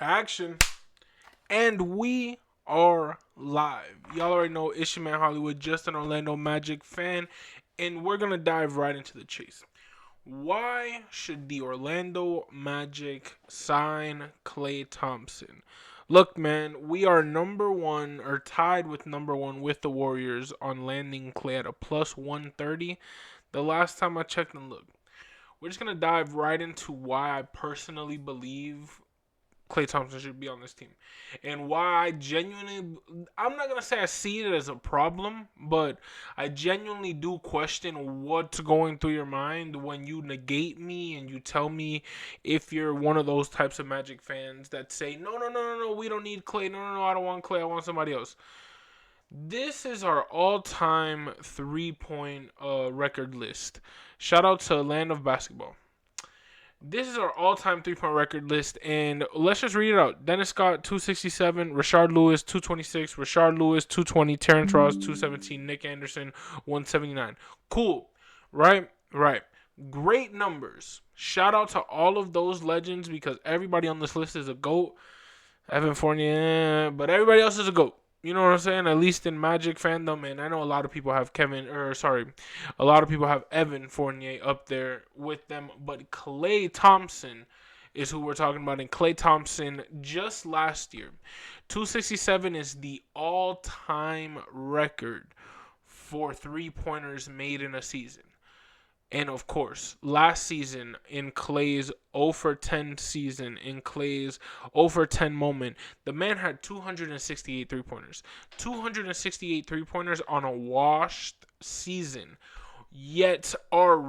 Action. And we are live. Y'all already know it's your man Hollywood, just an Orlando Magic fan, and we're going to dive right into the chase. Why should the Orlando Magic sign Klay Thompson? Look, man, we are number one or tied with number one with the Warriors on landing Klay at a plus 130. The last time I checked and looked. We're just going to dive right into why I personally believe Klay Thompson should be on this team. And why I'm not going to say I see it as a problem, but I genuinely do question what's going through your mind when you negate me and you tell me, if you're one of those types of Magic fans that say, no, we don't need Klay. No, I don't want Klay. I want somebody else. This is our all-time three-point record list. Shout out to Land of Basketball. This is our all-time three-point record list, and let's just read it out. Dennis Scott, 267. Rashard Lewis, 226. Rashard Lewis, 220. Terrence Ross, 217. Nick Anderson, 179. Cool. Right? Great numbers. Shout out to all of those legends because everybody on this list is a GOAT. Evan Fournier, but everybody else is a GOAT. You know what I'm saying? At least in Magic fandom, and I know a lot of people have a lot of people have Evan Fournier up there with them, but Klay Thompson is who we're talking about. And Klay Thompson, just last year, 267 is the all-time record for three-pointers made in a season. And, of course, last season, in Klay's 0 for 10 season, in Klay's 0 for 10 moment, the man had 268 three-pointers. 268 three-pointers on a washed season. Yet our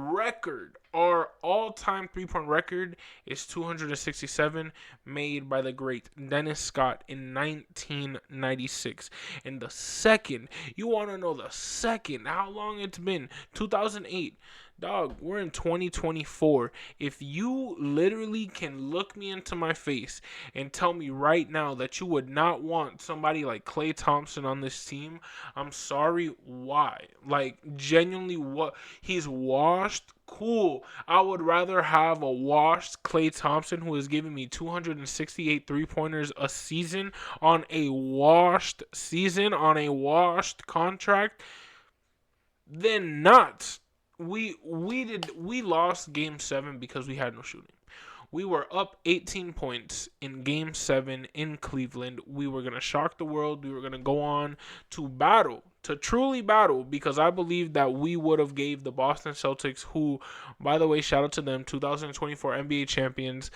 all-time three-point record is 267, made by the great Dennis Scott in 1996. And the second, you want to know the second, how long it's been? 2008. Dog, we're in 2024. If you literally can look me into my face and tell me right now that you would not want somebody like Klay Thompson on this team, I'm sorry, why? Like, genuinely, what? He's washed? Cool. I would rather have a washed Klay Thompson who is giving me 268 three-pointers a season on a washed season, on a washed contract, than not. We lost game 7 because we had no shooting. We were up 18 points in game 7 in Cleveland. We were going to shock the world. We were going to go on to battle, to truly battle, because I believe that we would have gave the Boston Celtics, who, by the way, shout out to them, 2024 NBA champions,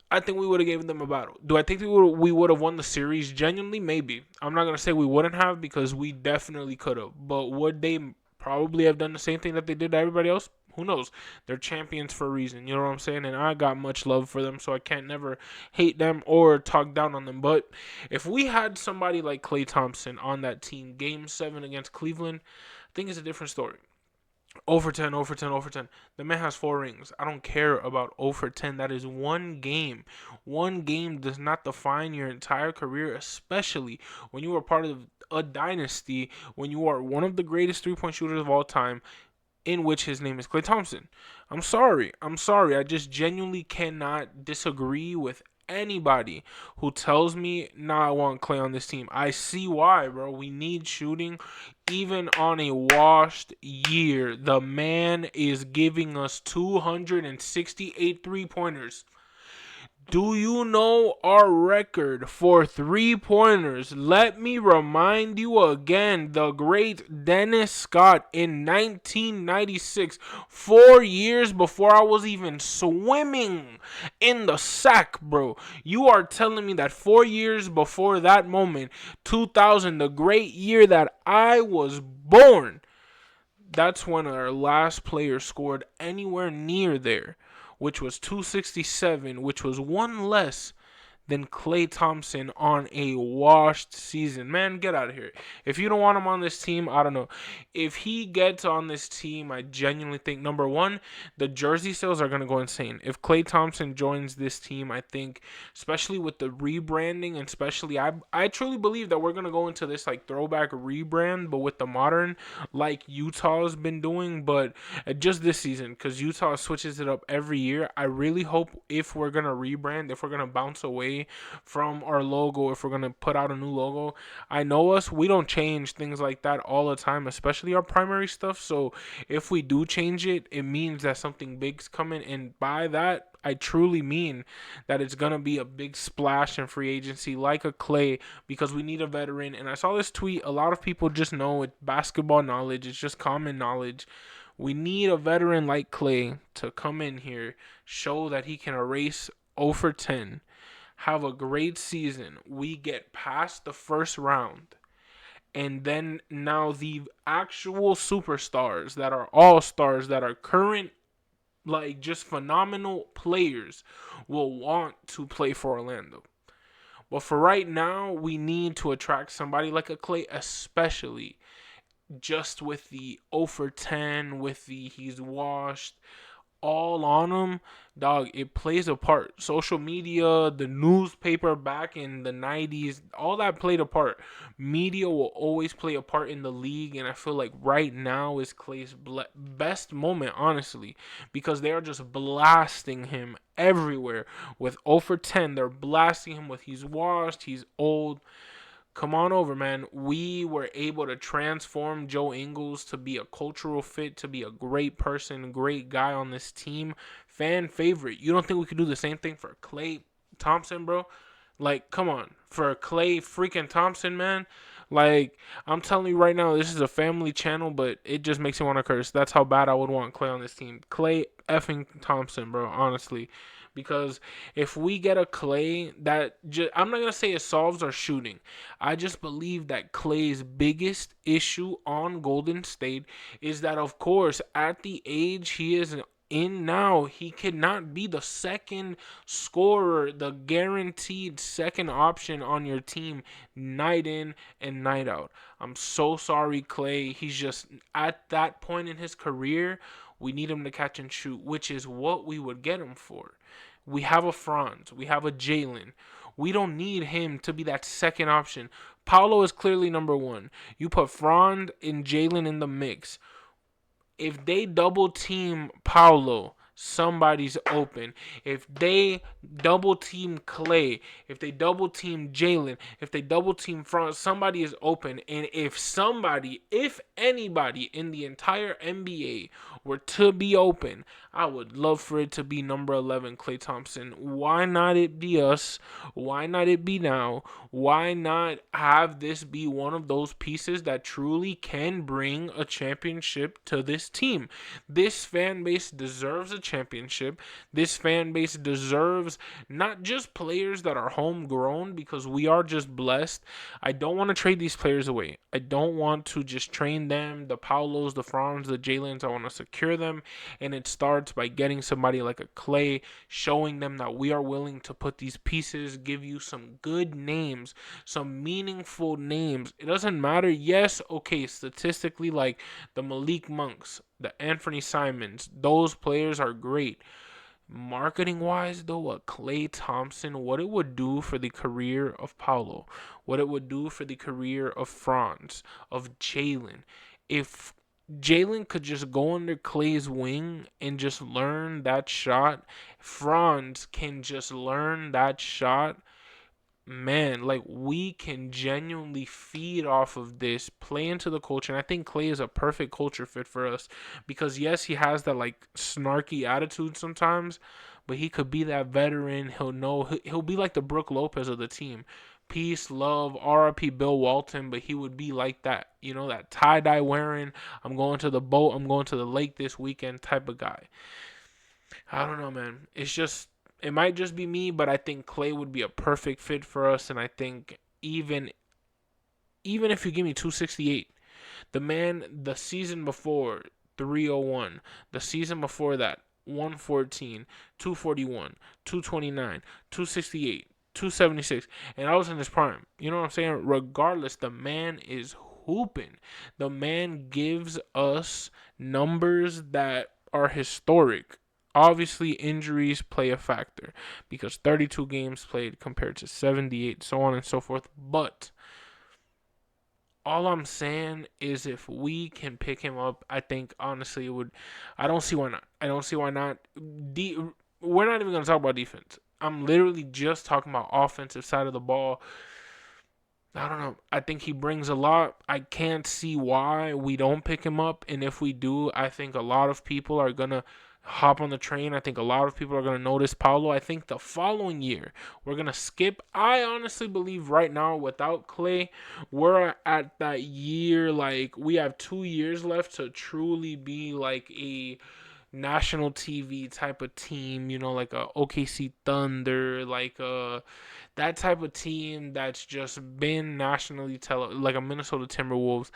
I think we would have given them a battle. Do I think we would have won the series? Genuinely, maybe. I'm not going to say we wouldn't have, because we definitely could have. But would they probably have done the same thing that they did to everybody else? Who knows? They're champions for a reason. You know what I'm saying? And I got much love for them, so I can't never hate them or talk down on them. But if we had somebody like Klay Thompson on that team, game 7 against Cleveland, I think it's a different story. 0 for 10, 0 for 10, 0 for 10. The man has 4 rings. I don't care about 0 for 10. That is one game. One game does not define your entire career, especially when you are part of a dynasty, when you are one of the greatest three-point shooters of all time, in which his name is Klay Thompson. I'm sorry. I just genuinely cannot disagree with anybody who tells me, nah, I want Klay on this team. I see why, bro. We need shooting. Even on a washed year, the man is giving us 268 three-pointers. Do you know our record for three-pointers? Let me remind you again, the great Dennis Scott in 1996, 4 years before I was even swimming in the sack, bro. You are telling me that 4 years before that moment, 2000, the great year that I was born, that's when our last player scored anywhere near there, which was 267, which was one less than Klay Thompson on a washed season. Man, get out of here. If you don't want him on this team, I don't know. If he gets on this team, I genuinely think, number one, the jersey sales are going to go insane. If Klay Thompson joins this team, I think, especially with the rebranding, and especially, I truly believe that we're going to go into this like throwback rebrand, but with the modern, like Utah's been doing, but just this season, because Utah switches it up every year. I really hope, if we're going to rebrand, if we're going to bounce away away from our logo if we're going to put out a new logo. I know us, we don't change things like that all the time, especially our primary stuff. So if we do change it, it means that something big's coming. And by that, I truly mean that it's going to be a big splash in free agency like a Klay, because we need a veteran. And I saw this tweet. A lot of people just know it's basketball knowledge. It's just common knowledge. We need a veteran like Klay to come in here, show that he can erase 0 for 10, have a great season. We get past the first round. And then now the actual superstars that are all stars, that are current, like just phenomenal players, will want to play for Orlando. But for right now, we need to attract somebody like a Klay, especially just with the 0 for 10, with the he's washed, all on him, dog, it plays a part. Social media, the newspaper back in the 90s, all that played a part. Media will always play a part in the league, and I feel like right now is Klay's best moment, honestly, because they are just blasting him everywhere with 0 for 10. They're blasting him with he's washed, he's old. Come on over, man. We were able to transform Joe Ingles to be a cultural fit, to be a great person, great guy on this team, fan favorite. You don't think we could do the same thing for Klay Thompson, bro? Like, come on. For Klay freaking Thompson, man. Like, I'm telling you right now, this is a family channel, but it just makes me want to curse. That's how bad I would want Klay on this team. Klay effing Thompson, bro, honestly. Because if we get a Klay that I'm not going to say it solves our shooting. I just believe that Klay's biggest issue on Golden State is that, of course, at the age he is in now, he cannot be the second scorer, the guaranteed second option on your team night in and night out. I'm so sorry, Klay. He's just at that point in his career, we need him to catch and shoot, which is what we would get him for. We have a Franz. We have a Jalen. We don't need him to be that second option. Paolo is clearly number one. You put Franz and Jalen in the mix. If they double team Paolo, somebody's open. If they double team Klay, if they double team Jalen, if they double team Franz, somebody is open. And if anybody in the entire NBA were to be open, I would love for it to be number 11, Klay Thompson. Why not it be us? Why not it be now? Why not have this be one of those pieces that truly can bring a championship to this team? This fan base deserves a championship. This fan base deserves not just players that are homegrown, because we are just blessed. I don't want to trade these players away. I don't want to just train them, the Paulos, the Franz, the Jalen's. I want to secure them, and it starts by getting somebody like a Klay, showing them that we are willing to put these pieces, give you some good names, some meaningful names. It doesn't matter. Yes, okay, statistically, like the Malik Monks, the Anthony Simons, those players are great. Marketing wise, though, a Klay Thompson, what it would do for the career of Paulo, what it would do for the career of Franz, of Jalen, if Jalen could just go under Klay's wing and just learn that shot, Franz can just learn that shot, man, like we can genuinely feed off of this, play into the culture. And I think Klay is a perfect culture fit for us, because yes, he has that like snarky attitude sometimes, but he could be that veteran. He'll be like the Brook Lopez of the team. Peace, love, RIP Bill Walton, but he would be like that, that tie-dye wearing, I'm going to the boat, I'm going to the lake this weekend type of guy. I don't know, man. It might just be me, but I think Klay would be a perfect fit for us. And I think even if you give me 268, the season before 301, the season before that 114, 241, 229, 268, 276, and I was in his prime. You know what I'm saying? Regardless, the man is hooping. The man gives us numbers that are historic. Obviously, injuries play a factor, because 32 games played compared to 78, so on and so forth. But all I'm saying is, if we can pick him up, I think honestly it would. I don't see why not. We're not even going to talk about defense. I'm literally just talking about offensive side of the ball. I don't know. I think he brings a lot. I can't see why we don't pick him up. And if we do, I think a lot of people are going to hop on the train. I think a lot of people are going to notice Paulo. I think the following year, we're going to skip. I honestly believe right now, without Klay, we're at that year. Like, we have 2 years left to truly be like a national TV type of team, like a OKC Thunder, like that type of team that's just been nationally like a Minnesota Timberwolves.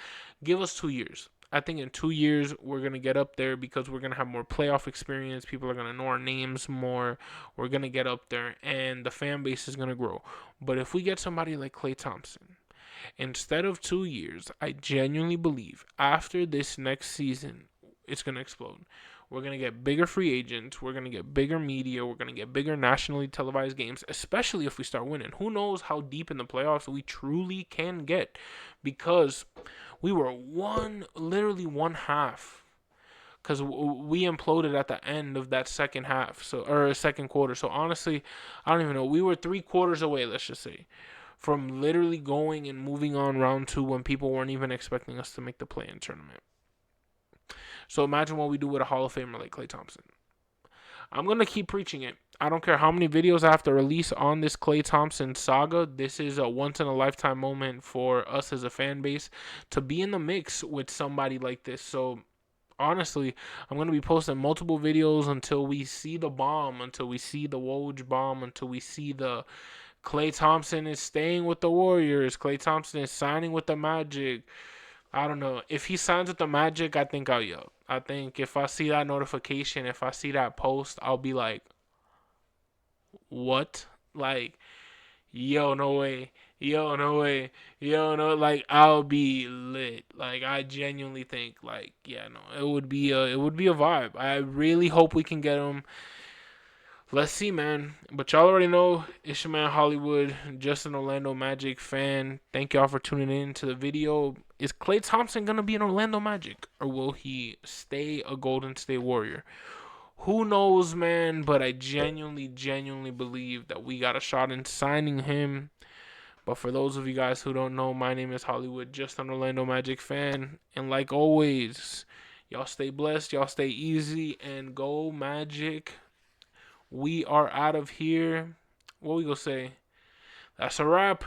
Give us 2 years. I think in 2 years we're gonna get up there because we're gonna have more playoff experience. People are gonna know our names more. We're gonna get up there, and the fan base is gonna grow. But if we get somebody like Klay Thompson, instead of 2 years, I genuinely believe after this next season, it's gonna explode. We're going to get bigger free agents. We're going to get bigger media. We're going to get bigger nationally televised games, especially if we start winning. Who knows how deep in the playoffs we truly can get, because we were literally one half, because we imploded at the end of that second half, or second quarter. So honestly, I don't even know. We were 3 quarters away, let's just say, from literally going and moving on round 2 when people weren't even expecting us to make the play-in tournament. So imagine what we do with a Hall of Famer like Klay Thompson. I'm going to keep preaching it. I don't care how many videos I have to release on this Klay Thompson saga. This is a once-in-a-lifetime moment for us as a fan base to be in the mix with somebody like this. So honestly, I'm going to be posting multiple videos until we see the bomb, until we see the Woj bomb, until we see the Klay Thompson is staying with the Warriors. Klay Thompson is signing with the Magic. I don't know. If he signs with the Magic, I think I'll yell. I think if I see that notification, if I see that post, I'll be like, what? Like, yo, no way. Yo, no way. Yo, no. Like, I'll be lit. Like, I genuinely think, like, yeah, no. It would be a vibe. I really hope we can get him. Let's see, man. But y'all already know, it's your man Hollywood, just an Orlando Magic fan. Thank y'all for tuning in to the video. Is Klay Thompson going to be an Orlando Magic, or will he stay a Golden State Warrior? Who knows, man, but I genuinely believe that we got a shot in signing him. But for those of you guys who don't know, my name is Hollywood, just an Orlando Magic fan. And like always, y'all stay blessed, y'all stay easy, and go Magic. We are out of here. What we gonna say? That's a wrap.